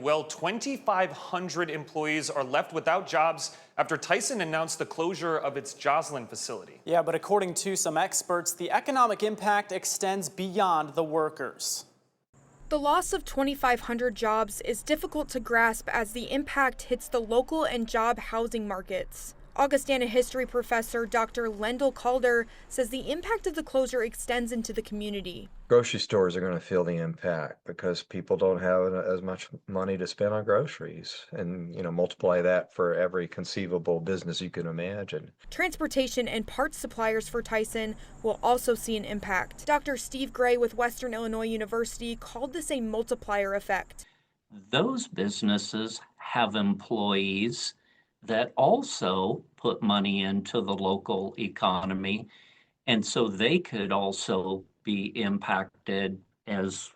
Well, 2,500 employees are left without jobs after Tyson announced the closure of its Joslin facility. Yeah, but according to some experts, the economic impact extends beyond the workers. The loss of 2,500 jobs is difficult to grasp as the impact hits the local and job housing markets. Augustana history professor Dr. Lendl Calder says the impact of the closure extends into the community. Grocery stores are going to feel the impact because people don't have as much money to spend on groceries, and multiply that for every conceivable business you can imagine. Transportation and parts suppliers for Tyson will also see an impact. Dr. Steve Gray with Western Illinois University called this a multiplier effect. Those businesses have employees that also put money into the local economy, and so they could also be impacted as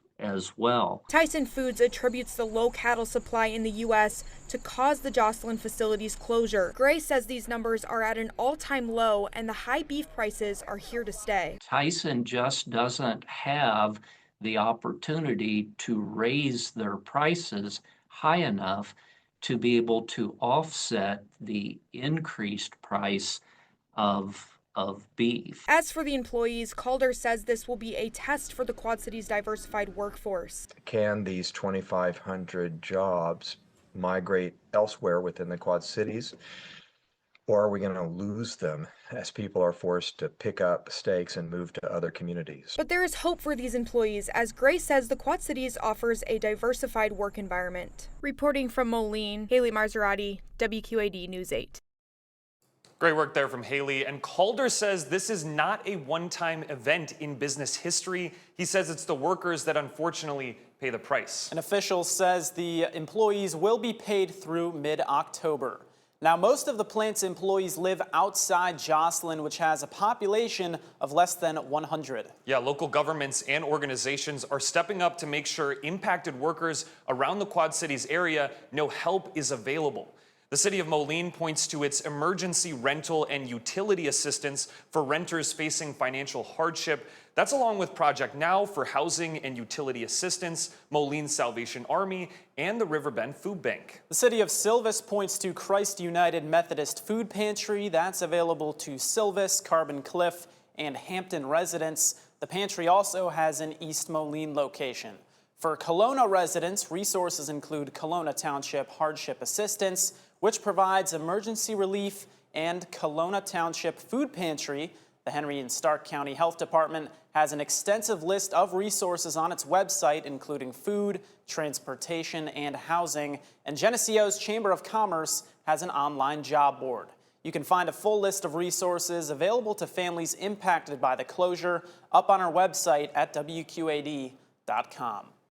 well. Tyson Foods attributes the low cattle supply in the U.S. to cause the Joslin facility's closure. Gray says these numbers are at an all-time low and the high beef prices are here to stay. Tyson just doesn't have the opportunity to raise their prices high enough to be able to offset the increased price of beef. As for the employees, Calder says this will be a test for the Quad Cities' diversified workforce. Can these 2,500 jobs migrate elsewhere within the Quad Cities? Or are we going to lose them as people are forced to pick up stakes and move to other communities? But there is hope for these employees, as Gray says the Quad Cities offers a diversified work environment. Reporting from Moline, Haley Marzorati, WQAD News 8. Great work there from Haley. And Calder says this is not a one-time event in business history. He says it's the workers that unfortunately pay the price. An official says the employees will be paid through mid-October. Now, most of the plant's employees live outside Joslin, which has a population of less than 100. Yeah, local governments and organizations are stepping up to make sure impacted workers around the Quad Cities area know help is available. The city of Moline points to its emergency rental and utility assistance for renters facing financial hardship. That's along with Project Now for housing and utility assistance, Moline's Salvation Army, and the Riverbend Food Bank. The city of Silvis points to Christ United Methodist Food Pantry. That's available to Silvis, Carbon Cliff, and Hampton residents. The pantry also has an East Moline location. For Kelowna residents, resources include Kelowna Township Hardship Assistance, which provides emergency relief, and Kelowna Township Food Pantry. The Henry and Stark County Health Department has an extensive list of resources on its website, including food, transportation, and housing. And Geneseo's Chamber of Commerce has an online job board. You can find a full list of resources available to families impacted by the closure up on our website at WQAD.com.